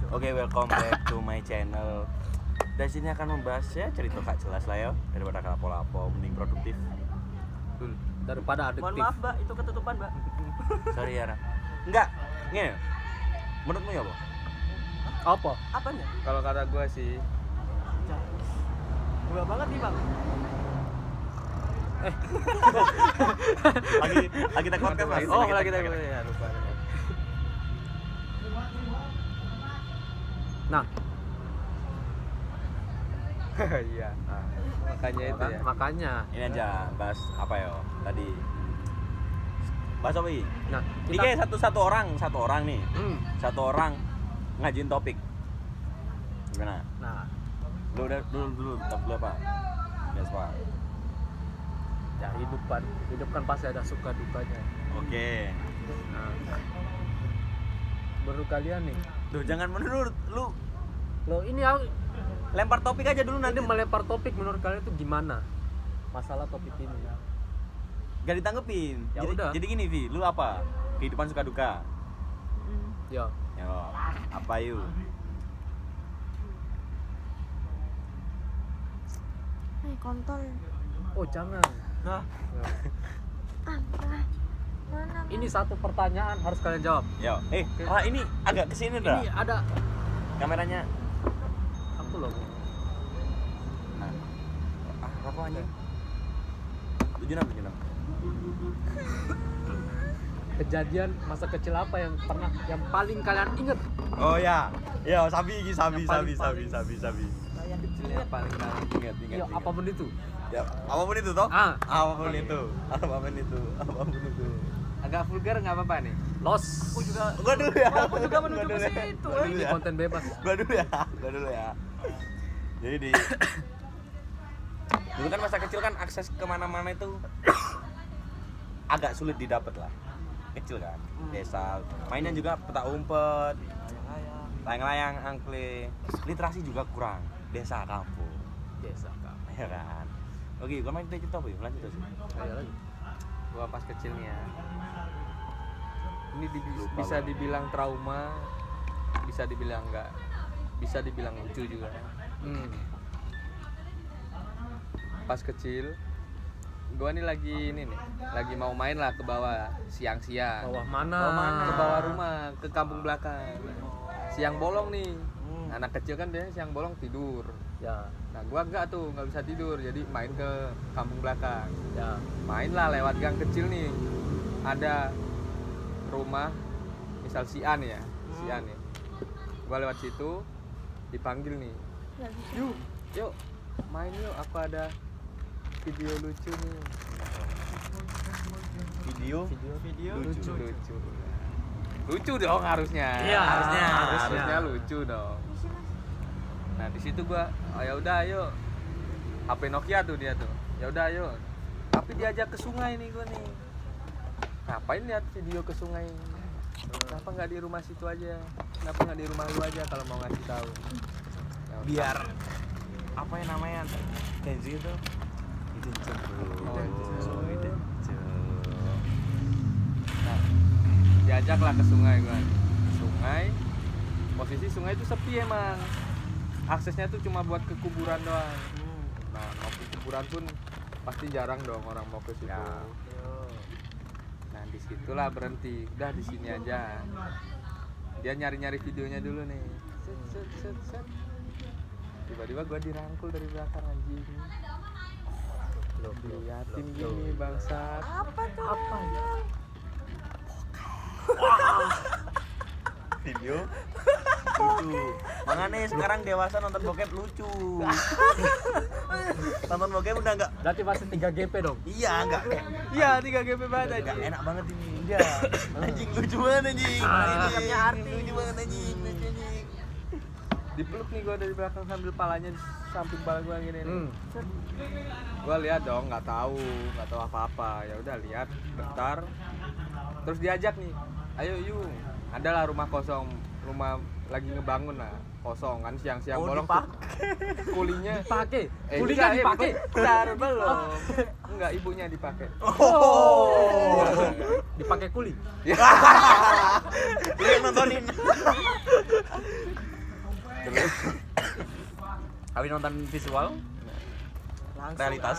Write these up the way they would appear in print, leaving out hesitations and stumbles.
Oke, welcome back to my channel. Dari sini akan membahas ya cerita gak jelas lah ya, daripada lapo-lapo, mending produktif. Daripada adiktif. Mohon maaf, Mbak, itu ketutupan, Mbak. Sorry ya. Enggak. Ngene. Menurutmu ya, Bang? Apa? Apanya? Kalau kata gue sih, Gua banget nih, Bang. lagi tak podcast, Mas. oh lagi kita ya lupa. Nah, Iya. Makanya itu ya. makanya. Ini aja bahas apa ya tadi. Bahas apa ini? Nah, Ini kayak satu orang nih. Satu orang ngajuin topik. Gimana? Nah, Lu udah dulu apa? Yes, Pak. ya hidup kan pasti ada suka dukanya. Oke. Nah, menurut kalian nih, Duh, jangan menurut lu lo ini yang lempar topik aja dulu nanti. melempar topik menurut kalian itu gimana? Masalah topik ini. Gak ditanggepin. Ya jadi, udah. jadi gini, Vi, lu apa? Kehidupan suka duka. Ya, Ya, apa yuk? Kontol. oh jangan. Nah, Apa? Mana? Ini satu pertanyaan harus kalian jawab. yo, ini agak kesini dah. Ini ada Kameranya. aku loh. Nah, apa aja? 76. Kejadian masa kecil apa yang paling kalian inget? Oh ya, sabi. Kayak Kecilnya paling kali. Ingat. Ya, apapun itu. Ya, apapun itu toh? Ah. Apapun itu. Agak vulgar nggak apa-apa nih. Los. Gua dulu ya. Aku juga menuju ke situ. Ini konten bebas. Gua dulu ya. Jadi dulu kan masa kecil kan akses kemana-mana itu agak sulit didapat lah. Kecil kan, desa. Mainan juga petak umpet, layang-layang, angkle. Literasi juga kurang. Desa kampung, Desa kamu. ya kan. Oke, gua main cerita apa ya? Lanjut terus. Ayo lagi. Gua pas kecilnya. Ini Lupa bisa gua. dibilang trauma, bisa dibilang enggak, bisa dibilang lucu juga. Pas kecil, gua nih lagi mau main lah ke bawah siang-siang. Bawah mana? Ke bawah rumah, ke kampung belakang. Siang bolong nih. Anak kecil kan biasanya siang bolong tidur. Ya, Nah, gua enggak bisa tidur. Jadi main ke kampung belakang. ya. Main lah lewat gang kecil nih. Ada rumah misal si A nih ya. Si A nih. Gua lewat situ dipanggil nih. Nggak bisa. Yuk, main yuk. Aku ada video lucu nih. Video lucu. Lucu dong harusnya. Iya, harusnya. Harusnya lucu dong. Nah, di situ gua ya udah ayo. HP Nokia tuh dia tuh. Ya udah ayo. Tapi diajak ke sungai nih gua nih. Ngapain lihat video ke sungai? Kenapa nggak di rumah situ aja? Kenapa nggak di rumah lu aja kalau mau ngasih tahu? Ya udah. Biar apa yang namanya Kenzi itu Nah, diajaklah ke sungai gua. Sungai. Posisi sungai itu sepi emang. Aksesnya tuh cuma buat ke kuburan doang. Nah, mau ke kuburan pun pasti jarang dong orang mau ke situ. Ya. Nah, disitulah berhenti. Udah di sini aja. Dia nyari-nyari videonya dulu nih. Set. Tiba-tiba gua dirangkul dari belakang anjing. Liatin gini bangsat. Apa tuh? Apa ya? video lucu. Makanya sekarang dewasa nonton bokep lucu. Nonton bokep udah enggak. Berarti pasti 3 GP dong. Iya, enggak. Iya, 3 GP banget Enggak anjing. enak banget ini. Dia. Anjing lucu banget anjing. Bokepnya artis. Lucu banget anjing. Dipeluk nih gua dari belakang sambil palanya di samping kepala gua gini nih. Gua lihat dong, nggak tahu apa-apa. Ya udah lihat bentar. Terus diajak nih. Ayo yuk. Adalah rumah kosong, rumah lagi ngebangun lah. Kosong kan siang-siang bolong tuh. Kulinya Dipakai. Eh, Kulinya enggak, dipakai. Bentar, belum. Enggak, ibunya dipakai. Oh. Dipakai kuli. Lu yang nontonin. Habis nonton visual, Langsung realitas.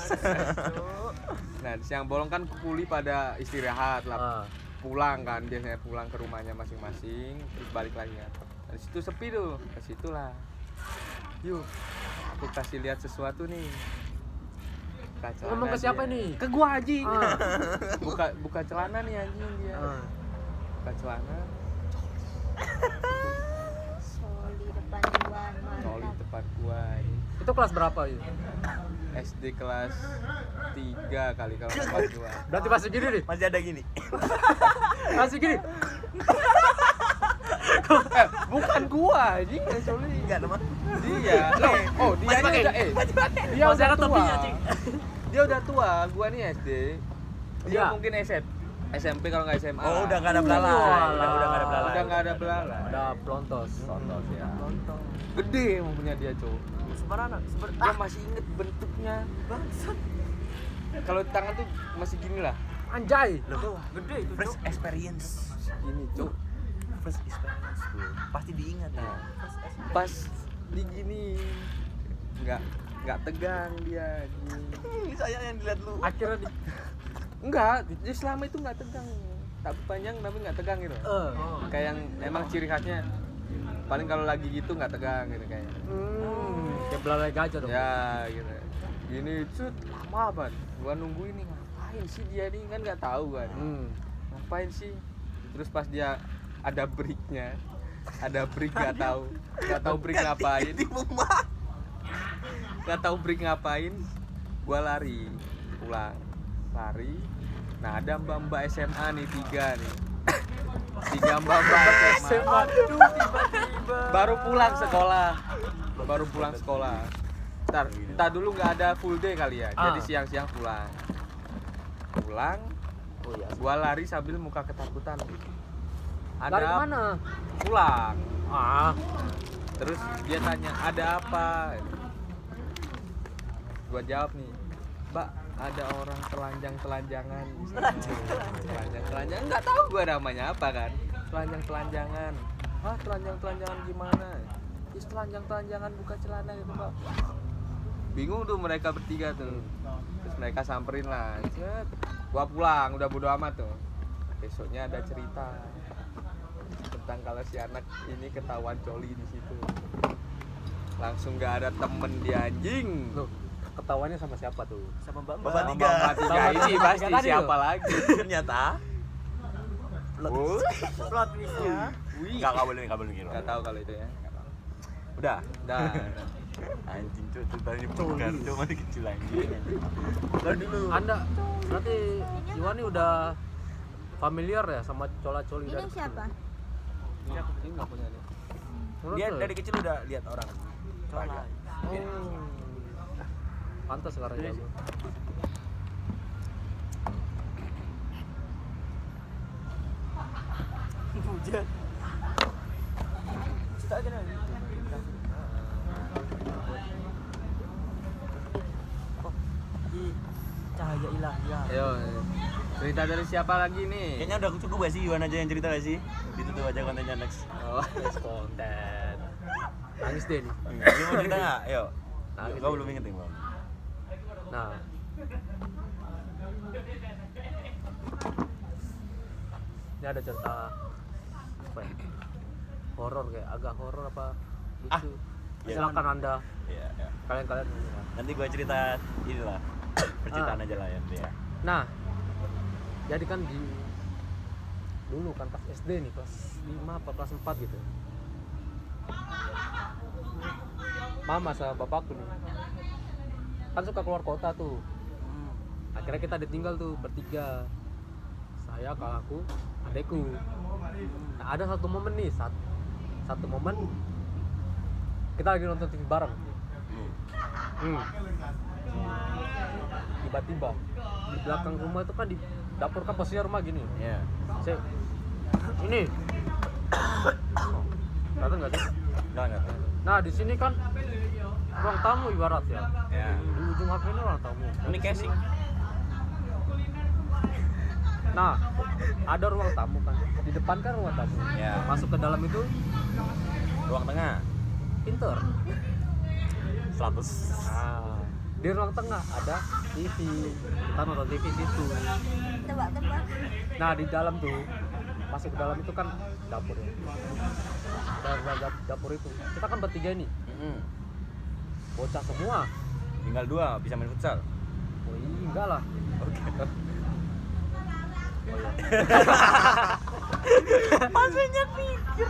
Nah siang bolong kan kuli pada istirahat Ah. lah, pulang kan biasanya pulang ke rumahnya masing-masing terus balik lagi kan. Dari situ sepi tuh, ke situ lah. Yuk, aku kasih lihat sesuatu nih. Buka celana Ngomong ke siapa dia. nih? Ke gua anjing. Ah. Buka celana nih anjing dia. Ah. Buka celana, Soli depan Tuhan, coli mantap. tepat gua. Itu kelas berapa ya? SD kelas 3 kali kalau tempat gua. Berarti masih gini nih. Masih ada gini. Masih gini. Bukan gua anjing, coli. Enggak teman. Dia. Oh, dia Masih pakai. udah dia Masih udah ada tua. topinya, Cing. Dia udah tua, gua nih SD. Dia Iya. mungkin SMP kalau nggak SMA. Oh, udah enggak ada belalai. Walah. Udah enggak ada belalai. Udah nggak ada belalai. Ada pelontos. Contoh ya. Lontong. Gede punya dia, Cok. Sembarangan. Dia masih inget bentuknya. Bangsat. Kalau tangan tuh masih gini lah. Anjay. Loh, Gede itu, first Cok. experience. Gini, Cok. First experience, bro. Pasti diingat ya. Pas di gini nggak tegang dia. Gini. Saya yang dilihat lu. Akhirnya di Enggak, dia selama itu nggak tegang. Tak panjang tapi nggak tegang gitu. Kayak yang emang ciri khasnya paling kalau lagi gitu nggak tegang gitu kayak. kayak belalai gajah dong. Ya gitu. Gini cut lama banget. Gua nunggu ini ngapain sih dia nih kan nggak tahu kan. Ngapain sih? Terus pas dia ada breaknya, ada break nggak tahu break ngapain. Nggak tahu break ngapain. Gua lari pulang. Lari. Nah ada mbak SMA nih 3 nih. 3 mbak SMA. Tiba-tiba. Baru pulang sekolah. Ntar dulu nggak ada full day kali ya. Jadi siang-siang pulang. Oh iya. Gua lari sambil muka ketakutan. Lari kemana? Pulang. Terus Terus dia tanya ada apa? Gua jawab nih, Mbak ada orang telanjang-telanjangan. Telanjang-telanjangan nggak tahu gua namanya apa kan? Telanjang-telanjangan. Hah telanjang-telanjangan gimana? Is telanjang-telanjangan buka celana gitu Mbak. Bingung tuh mereka bertiga tuh. Terus mereka samperin lah. Cet. Gua pulang udah bodo amat tuh. Besoknya ada cerita tentang kalau si anak ini ketahuan coli di situ. Langsung nggak ada temen dia anjing. loh, ketahuannya sama siapa tuh? Sama Mbak Bapak Mbak. tiga. Bapak tiga Sama ini Bapak pasti tiga tadi siapa loh. lagi? Ternyata Plot twistnya. enggak boleh gitu. Nggak tahu kalau itu ya. Udah. Dah. Anjing cuy, ceritanya bukan cuma masih kecil anjing. Udah dulu. Anda berarti Iwan ini udah familiar ya sama cola-coli Ini siapa? Ini aku ini nggak punya nih. Menurut Dia lo ya? dari kecil udah lihat orang. Cola. Pantas sekarang ya. Hujan. Kita aja nih. Oh, di cahaya ilahiyah. Ayo. Cerita dari siapa lagi nih? Kayaknya udah cukup gak sih Iwan aja yang cerita gak sih? Ditutup aja kontennya next. Oh. Konten. Nangis deh nih. Lu mau cerita nggak? Ayo. Nah, Kau belum inget nih bang. Nah. Ini ada cerita apa ya? Horor kayak agak horor apa lucu. iya. Silakan Anda Iya. Ya. kalian. Nanti gua cerita inilah percintaan aja lah ya. Nah, jadi kan di dulu kan pas SD nih kelas 5 apa kelas 4 gitu. Mama sama bapakku nih kan suka keluar kota tuh. Akhirnya kita ditinggal tuh bertiga, saya, kakakku, adekku. Nah ada satu momen nih, satu momen kita lagi nonton TV bareng. Tiba-tiba di belakang rumah itu kan di dapur kan posisinya rumah gini. Iya. Ini kelihatan nggak sih? Enggak. Nah di sini kan ruang tamu ibarat ya. Ya. Di ujung HP ini ruang tamu. Ini casing. Nah ada ruang tamu kan. Di depan kan ruang tamu. Ya. Masuk ke dalam itu Ruang tengah. pinter. 100. Nah, di ruang tengah ada TV. Kita nonton TV situ. Tebak-tebak. Nah, di dalam tuh masuk ke dalam itu kan dapur ya. Dapur itu. Kita kan bertiga nih. Bocah semua. Tinggal 2 bisa main futsal. Oh iya, enggak lah. Oke. Oh iya. Maksudnya pikir.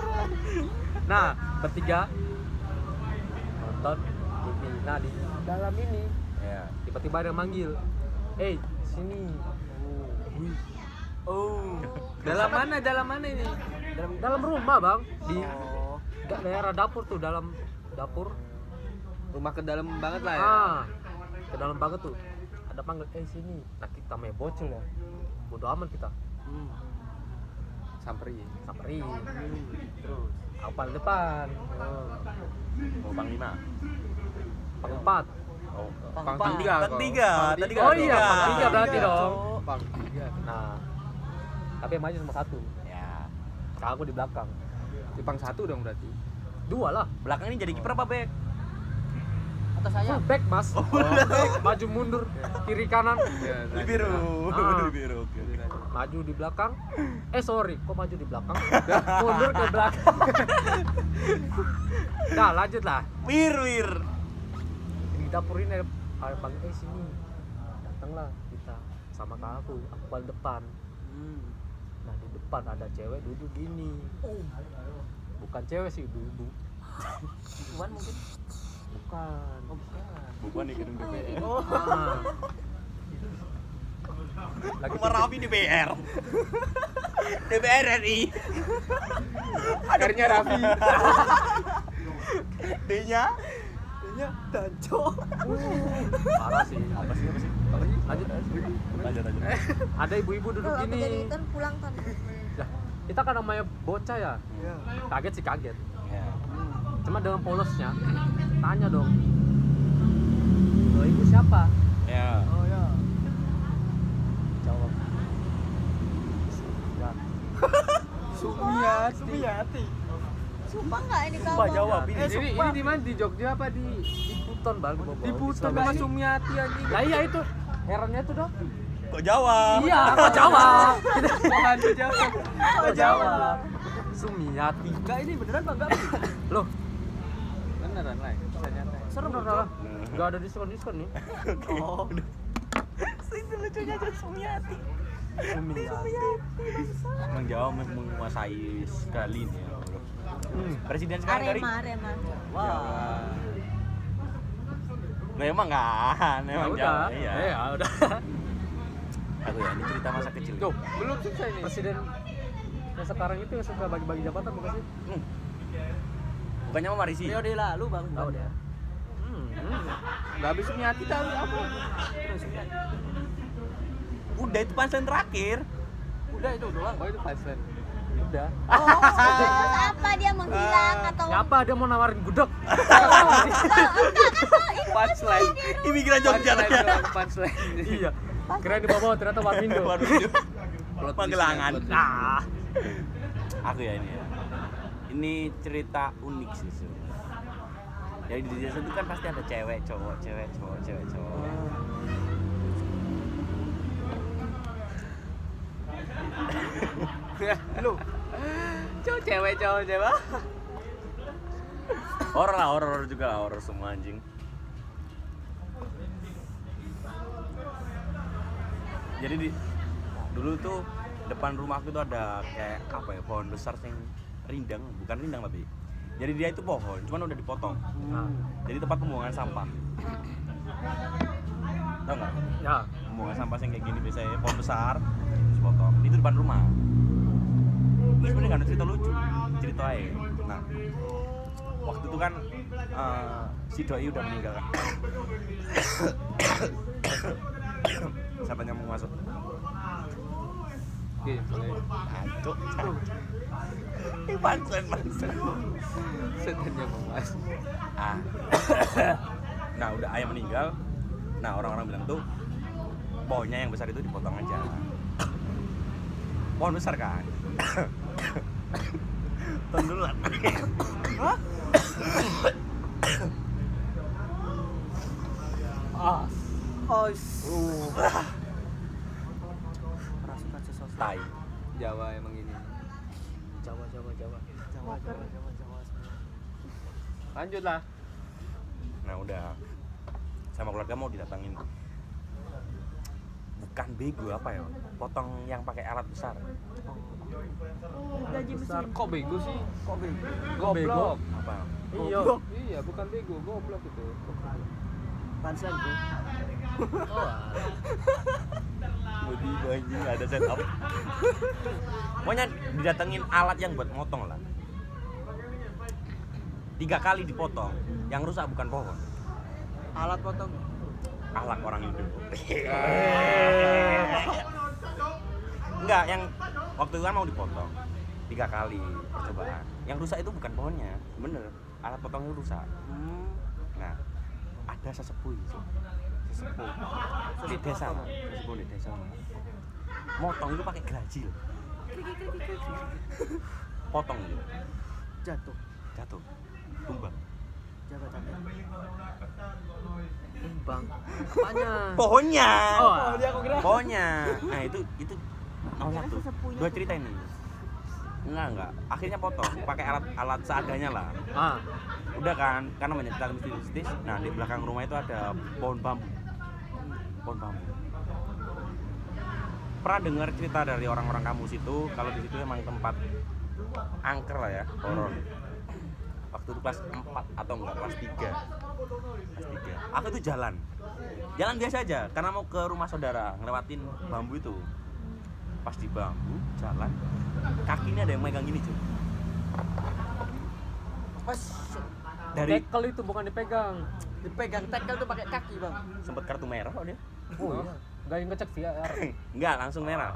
Nah, bertiga nonton TV. Nah, di dalam ini Ya. tiba-tiba ada yang manggil. Sini. Wih. Oh. Dalam mana ini? Dalam rumah, Bang. Di Oh. daerah dapur tuh, dalam dapur. Rumah ke dalam banget lah ya. Ke dalam banget tuh. Ada panggil, sini. Nah, kita main bocil ya. Bodo amat kita. Samperin. Samperin. Terus. Aku paling depan. Oh, Bang 5. Pang 4. Oh. Pang Pang 3 Pang 3. Tadi kan Oh iya, Pang 3 berarti Tiga, dong. Cok. Pang 3. Nah, tapi yang maju cuma 1. Ya. Aku di belakang. Di Pang 1 dong berarti. 2 lah. Belakang ini jadi kiper apa back? Atas saya. Full back, Mas. Maju mundur, kiri kanan. Ya, Di biru. Ah. Di biru. Oke. Maju di belakang. Sorry, kok maju di belakang? Mundur ke belakang. Nah, lanjut lah. Wir. Di dapur ini ada panggil, sini. Datanglah kita sama kakakku, aku paling depan. Nah, di depan ada cewek duduk gini. Bukan cewek sih, ibu-ibu. Tuan mungkin. Bukan. Oh, bukan. Bukan di gedung DPR. Oh. Ah. Lagi Merapi DPR. DPR RI. Akhirnya Raffi. D-nya Danco. parah sih. apa sih? Lanjut. Lanjut. Ada ibu-ibu duduk Kalau aku jadi gini. intern pulang kan. Lah, kita kan namanya bocah ya. Iya. Kaget sih kaget. Ya. Cuma dengan polosnya tanya dong. Loh, ibu siapa? Ya. Oh ya. Jawab. Ya. Sumiati. Sumpah nggak ini kamu? Sumpah jawab ini. Ini di mana? Di Jogja apa di Puton bang di Bogor. di Puton Sulawesi. sama Sumiati anjing. Lah iya itu. Herannya tuh dong. Kok jawab? Iya, kok jawab? Tuhan tuh jawab. Oh, Jawa. Sumiati. Enggak ini beneran Bang, enggak. Loh, Beneran lah. Bisa nyantai. Serem bener Cok. lah. Gak ada diskon nih. Oh. Itu lucunya aja Sumiati. Sumiati. Emang Jawa menguasai sekali nih ya, bro. Presiden sekarang dari Arema. Wah. memang kan, Ya memang udah. Jawa. Iya. Ya udah. Aku ya ini cerita masa kecil. Tuh, Belum selesai nih. presiden yang sekarang itu yang suka bagi-bagi jabatan bukan sih? Bukannya mau Marisi? Periode lalu Bang. Tahu deh. Enggak habis Sumiati tahu apa? Terus Sumiati. Udah itu punchline terakhir. Udah itu doang. Oh itu punchline. Udah. Oh, terus apa dia menghilang atau? Nyapa dia mau nawarin gudeg. Punchline. Imigran Jogja Punchline ternyata. doang, punchline. Iya. Keren di bawah ternyata Warmindo. Plot Panggelangan. twist ya, plot Nah, aku ya ini ya. Ini cerita unik sih sebenarnya. Jadi di desa itu kan pasti ada cewek, cowok, cewek, cowok, cewek, cowok. Lu. Cowok cewek cowok cewek. Horor lah, horor juga, horor semua anjing. Jadi dulu tuh depan rumahku tuh ada kayak apa ya, pohon besar yang rindang, bukan rindang tapi. Jadi dia itu pohon, cuman udah dipotong. Nah, Jadi tempat pembuangan sampah. Tahu nggak? ya. Pembuangan sampah yang kayak gini biasanya pohon besar, terus potong. Itu depan rumah. Ini sebenarnya nggak ada cerita lucu, cerita aja. Nah, waktu itu kan si doi udah meninggal kan. Siapa yang mau masuk? Oke, boleh. Ancuk. Ini punchline. Setan yang memas. Ah. Nah, udah ayah meninggal. Nah, orang-orang bilang tuh pohonnya yang besar itu dipotong aja. Pohon besar kan. Tondulan. Lanjut lah. Nah udah sama keluarga mau didatangin, bukan bego apa ya, potong yang pakai alat besar. Gaji Besar. mesin. Kok bego sih? Kok bego? Goblok. Apa? Iya, iya bukan bego, goblok itu. Pansan bro. Oh, alah. Budi anjing ada setup. Pokoknya didatengin alat yang buat motong lah. 3 kali dipotong, yang rusak bukan pohon, Alat potong. ahlak orang Indo. Enggak, yang waktu itu kan mau dipotong 3 kali percobaan. Yang rusak itu bukan pohonnya, bener. Alat potongnya rusak. Nah, ada sesepuh itu. Sesepuh di desa lah, sesepuh di desa. Motong itu pakai gerajil. Potong gitu, Jatuh. jatuh, tumbang. Jabat tangan. Tumbang. Apanya? Pohonnya. Oh, Pohonnya. Nah, itu nomor Kira 1. sesepuhnya 2 cerita ini. Enggak. Akhirnya potong pakai alat seadanya lah. Ah, Udah kan, karena banyak cerita mistis. Nah, di belakang rumah itu ada pohon bambu. Pohon bambu. Pernah dengar cerita dari orang-orang kampus itu kalau di situ emang tempat angker lah ya, horor. Waktu itu kelas 4 atau enggak kelas 3. Kelas 3. Aku tuh jalan biasa aja karena mau ke rumah saudara, ngelewatin bambu itu. Pas di bambu, jalan, kakinya ada yang megang gini, cuy. Pas Dari tackle itu bukan dipegang. dipegang tackle tuh pakai kaki bang. sempet kartu merah kok dia. Oh iya. Enggak yang ngecek VR. Enggak, langsung merah.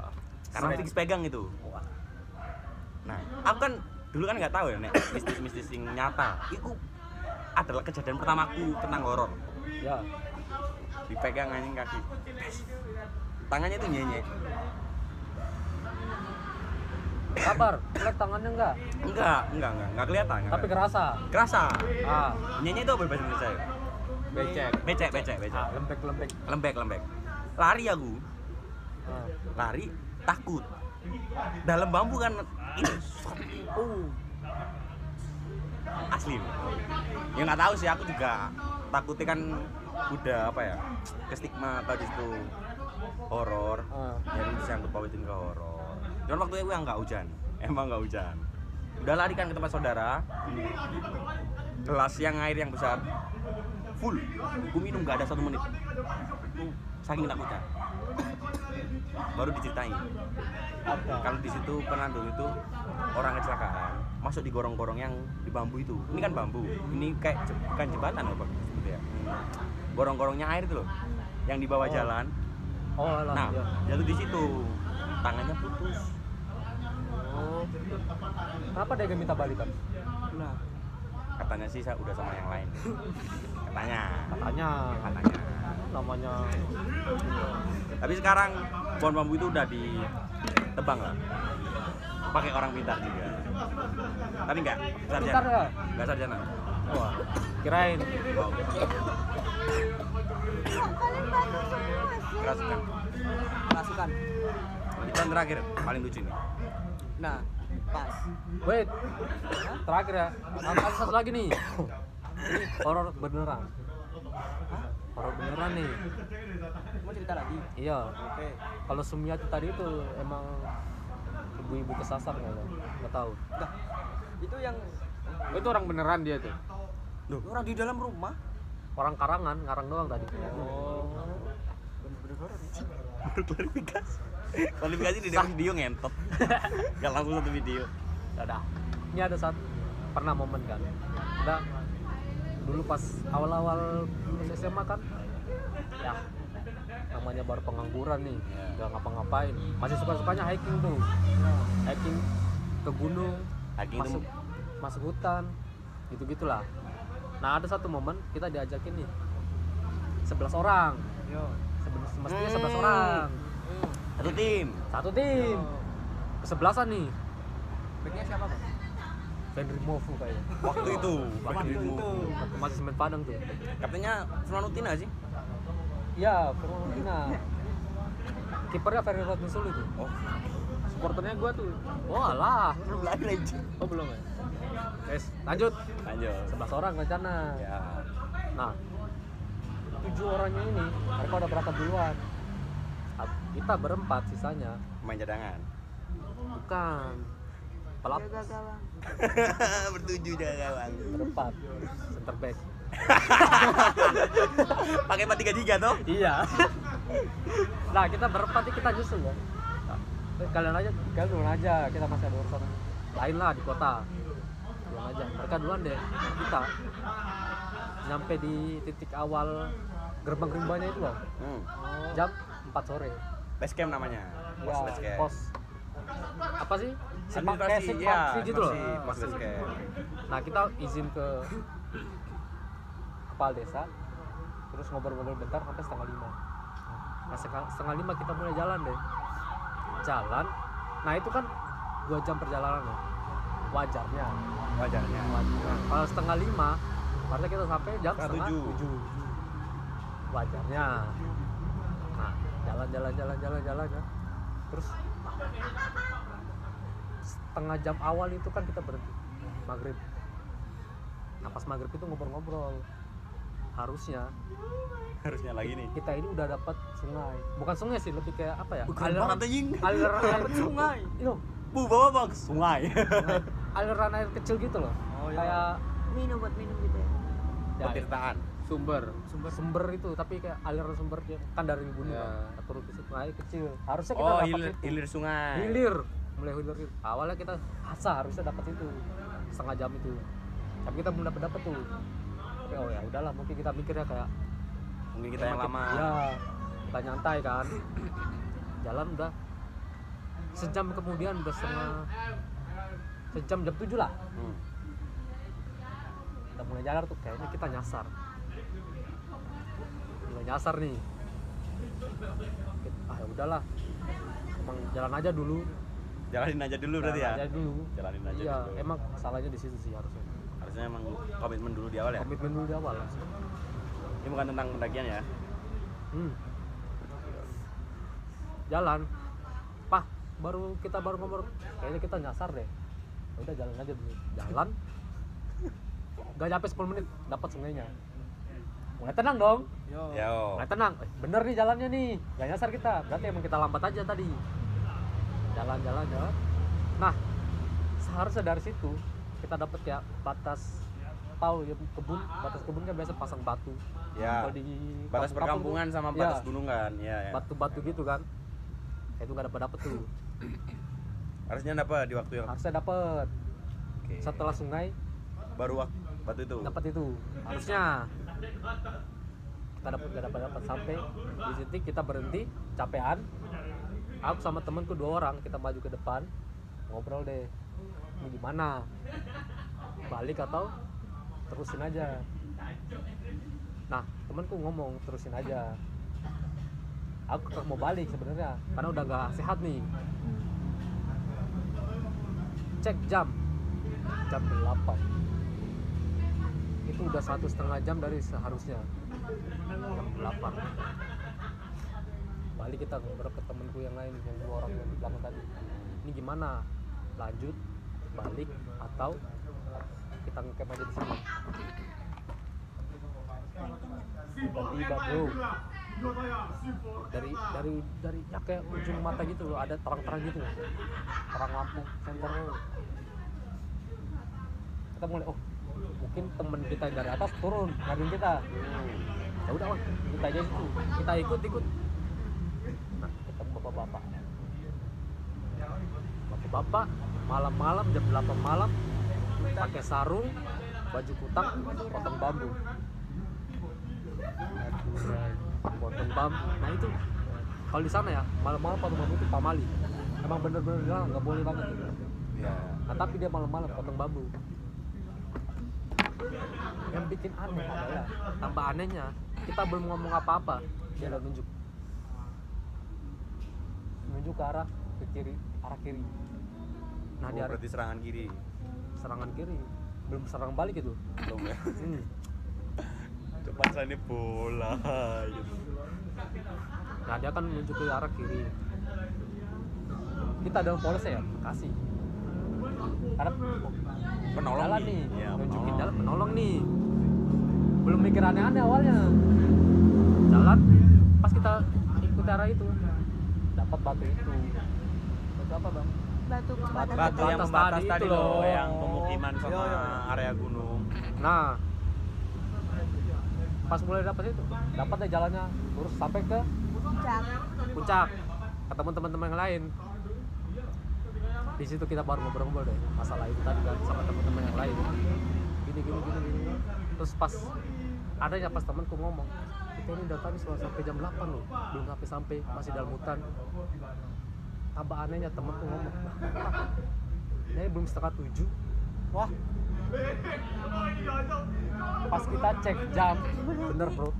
Karena Seret. fix pegang itu. Nah, aku kan dulu kan nggak tahu ya, nek mistis yang nyata. Itu adalah kejadian pertamaku tentang horor. Ya. Dipegang anjing kaki. Tangannya itu nyenyek. Sabar, lihat tangannya enggak? Enggak kelihatan. Tapi kerasa. kerasa. Ah, Nyenyek itu apa bahasa Indonesia ya? becek. Becek. Ah, lembek. Lembek. Lari aku. Ah. Lari takut. Dalam bambu kan ini. Asli. Ya nggak tahu sih, aku juga takutnya kan udah apa ya, ke stigma atau di situ horor. Jadi disangkut pautin ke horor. Dan waktu itu nggak hujan, emang nggak hujan. Udah lari kan ke tempat saudara. Gelas yang air yang besar full. Aku minum nggak ada 1 menit. Saking takutnya. Baru diceritain. Kalau di situ pernah dulu itu orang kecelakaan masuk di gorong-gorong yang di bambu itu. Ini kan bambu. Ini kayak bukan jembatan loh, Bang, gitu ya. Gorong-gorongnya air itu loh. Yang di bawah jalan. Oh, alah. Nah, Ya. jatuh di situ. Tangannya putus. Oh. Kenapa dia gak minta balikan? Nah, Katanya sih saya udah sama yang lain. Katanya. Katanya namanya Tapi sekarang pohon bambu itu udah ditebang lah. Pakai orang pintar juga. Tapi enggak sarjana. Pintar ya? Enggak sarjana. wah, kirain. Oh, Kok kalian bantu semua sih? kerasukan. kerasukan. Itu yang terakhir paling lucu ini. Nah, pas. Wait. Terakhir ya. Ada satu lagi nih. Ini horor beneran. Horor beneran nih. Mau cerita lagi? Iya. Oke. Kalau Sumiati tadi itu emang ibu-ibu kesasar nggak ya? Nggak tahu. Dah. Itu yang Oh, itu orang beneran dia tuh. orang di dalam rumah. Orang karangan, ngarang doang tadi. Oh. Bener-bener horor ya. Kualifikasi di dalam video ngentot. Enggak langsung satu video. Dadah. Ini ada saat pernah momen kan. Udah dulu pas awal-awal lulus SMA kan. Ya. Namanya baru pengangguran nih. Gak ngapa-ngapain. Masih suka-sukanya hiking tuh. Hiking ke gunung, Hiking itu masuk hutan. Gitu-gitulah. Nah, ada satu momen kita diajakin nih. 11 orang. Yo. Semestinya 11 orang. satu tim. Satu tim. Kesebelasan nih. Backnya siapa bang? Henry Mofu kayaknya. Waktu itu. Waktu itu. Masih semen Padang tuh. Kaptennya Furmanutina sih. Iya, Fiorentina. Kipernya Ferry Rotmisuli tuh. Oh, Supporternya gua tuh. Oh alah. belum lagi anjing. Oh belum ya. Wes, lanjut. Lanjut. 11 orang rencana. Ya. Nah, 7 orangnya ini mereka udah berangkat duluan. Kita berempat sisanya. Main cadangan. Bukan. Pelapis. Jaga gawang. Bertuju jaga gawang. Berempat. Center back. Pakai 4-3-3 toh? Iya. Nah, kita berempat ini kita nyusul ya. Nah, kalian duluan aja, kita masih ada urusan lain lah di kota. Duluan aja. Mereka duluan deh. Kita nyampe di titik awal gerbang rimbanya itu loh. Jam 4 sore. Base camp namanya. Pos Ya, base camp. pos apa sih? Administrasi, Kayak iya, sipasi gitu loh. Pos base camp. Nah, kita izin ke kepala desa, terus ngobrol-ngobrol bentar sampai setengah 5. Nah, setengah 5 kita mulai jalan deh. Jalan. Nah, itu kan 2 jam perjalanan ya. Wajarnya. Wajarnya. Kalau setengah 5, harusnya kita sampai jam Setengah setengah 7. Wajarnya. Nah, jalan ya. Terus setengah jam awal itu kan kita berhenti maghrib. Nah, pas maghrib itu ngobrol-ngobrol. Harusnya Harusnya lagi nih. kita ini udah dapat sungai. Bukan sungai sih, lebih kayak apa ya? Bukan banget anjing. Aliran air sungai. Itu Bu, bawa bang sungai. aliran air kecil gitu loh. Oh, iya. Kayak Minum buat minum gitu ya. ya, Petirtaan. sumber itu, tapi kayak aliran sumber kan dari gunung Ya. kan. Turun ke sungai kecil. Harusnya kita Oh, dapat hilir, itu. hilir sungai. Mulai hilir itu. Awalnya kita harusnya dapat itu setengah jam itu. Tapi kita belum dapat tuh. Tapi oh ya udahlah, mungkin kita mikirnya kayak Mungkin kita yang lama. ya kita nyantai kan. Jalan udah sejam kemudian udah sejam jam 7 lah. Kita mulai jalan tuh kayaknya kita nyasar. Mulai nyasar nih. Ah ya udahlah. Emang jalan aja dulu. Jalanin aja dulu berarti ya. Jalan aja dulu. Jalanin aja Iya, dulu. emang salahnya di situ sih harusnya. Harusnya emang komitmen dulu di awal ya. Komitmen dulu di awal. Ini bukan tentang pendakian ya. Jalan. Kita baru ngomong kayaknya kita nyasar deh. Ya udah jalan aja dulu. Jalan. Gak nyampe 10 menit dapat sungainya. Mulai tenang dong. Yo. Mulai tenang. Bener nih jalannya nih. Gak nyasar kita. Berarti emang kita lambat aja tadi. Jalan. Nah, seharusnya dari situ kita dapat ya batas, tahu ya, batas kebun kan biasa pasang batu. Ya. Kalau di Batas kampung-kampung perkampungan tuh, sama ya, batas gunung kan. Iya, ya. batu-batu gitu kan. Itu nggak dapat tuh. Harusnya dapat di waktu yang Harusnya dapat Oke. setelah sungai baru batu itu. dapat itu. Harusnya kita nggak dapat sampai di titik kita berhenti capean. Aku sama temanku 2 orang kita maju ke depan ngobrol deh. Ini gimana? Balik atau terusin aja? Nah, temanku ngomong terusin aja. Aku mau balik sebenarnya karena udah nggak sehat nih. Cek jam 8. Itu udah 1,5 jam dari seharusnya jam 8. Balik kita ngobrol ke temenku yang lain, yang 2 orang yang di belakang tadi. Ini gimana? Lanjut balik atau kita ngecamp aja di sini? Tiba-tiba bro, dari ya kayak ujung mata gitu loh, ada terang-terang gitu loh, terang lampu senter loh. Kita mulai mungkin temen kita yang dari atas turun nyariin kita. Ya udah kita aja situ, kita ikut. Nah, ketemu bapak malam-malam jam 8 malam pakai sarung, baju kutang, potong bambu. Nah itu kalau di sana ya malam-malam potong bambu itu pamali. Emang bener-bener nggak boleh banget. Ya. Nah, tapi dia malam-malam potong bambu. Yang bikin aneh adalah tambah anehnya kita belum ngomong apa-apa dia udah nunjuk ke arah kiri. Nah, dia Berarti serangan kiri. serangan kiri, belum serang balik itu. Belum ya. Cepat ini bola gitu. Nah, dia kan menunjuk ke arah kiri. Kita ada polisi ya, kasih. Karena Penolong jalan nih, Iya, nunjukin penolong. jalan penolong nih. Belum mikir aneh-aneh awalnya. Jalan, pas kita ikut arah itu dapat batu itu. Batu apa bang? Batu pembatas Batu yang Batas membatas tadi tadi itu loh, loh. yang pemukiman sama Iya, iya. area gunung. Nah, pas mulai dapat itu, dapat deh jalannya lurus sampai ke puncak. puncak, ketemu teman-teman yang lain. Di situ kita baru ngobrol-ngobrol deh masalah itu tadi kan sama teman-teman yang lain. Gini. Terus pas adanya pas temanku ngomong, kita ini dari tadi sudah sampai jam 8 loh, belum sampai masih dalam hutan. Tambah anehnya temanku ngomong, ini belum setengah 7. Wah, Pas kita cek jam, bener bro,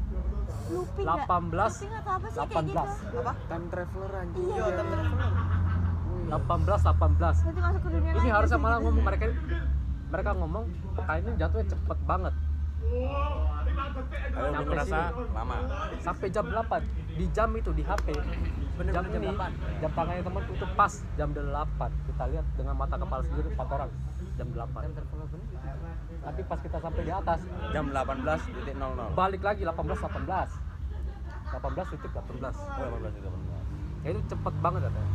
Lupi 18. Lupi nggak tahu apa sih kayak gitu. 18. apa? Time traveler anjing. Iya, Time traveler. 18. Nanti masuk ke dunia Ini lain harusnya gitu. malah ngomong mereka ngomong kayaknya jatuhnya cepet banget. Ayo Nyampe merasa sini. lama. Sampai jam 8 di jam itu di HP. Bener-bener Jam jam ini 8. jam tangannya temanku itu pas jam 8. Kita lihat dengan mata kepala sendiri 4 orang jam 8. Time traveler bener. Tapi pas kita sampai di atas Jam 18.00. balik lagi 18. 18 titik 18. Oh, 18.18. Ya itu cepet banget katanya.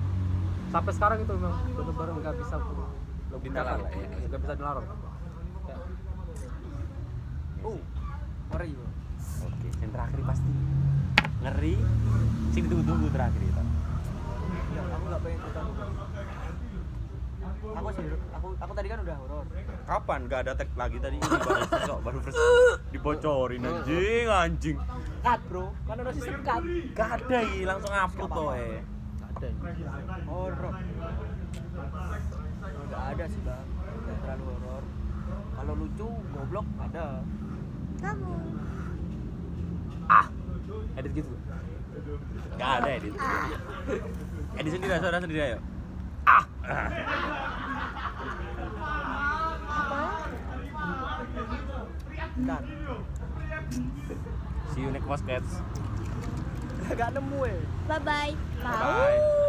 Sampai sekarang itu memang benar-benar nggak bisa Dilarang lah ya. nggak bisa dilarang. Kayak, Ngeri. Bro. Oke, yang terakhir pasti ngeri. Sini tunggu terakhir kita. Ya, aku nggak pengen cerita. Aku tadi kan udah horor. Kapan? Gak ada tag lagi tadi. Ini baru first dibocorin anjing. Cut bro, kan ada sistem cut. Gak ada ini langsung upload toh ada. Horor. Nggak ada sih bang, nggak terlalu horor. Kalau lucu, goblok ada. Kamu. Edit gitu. Gak ada edit. Edit sendiri, saudara sendiri ayo. Dan See you next podcast. nggak nemu Bye bye. Bye.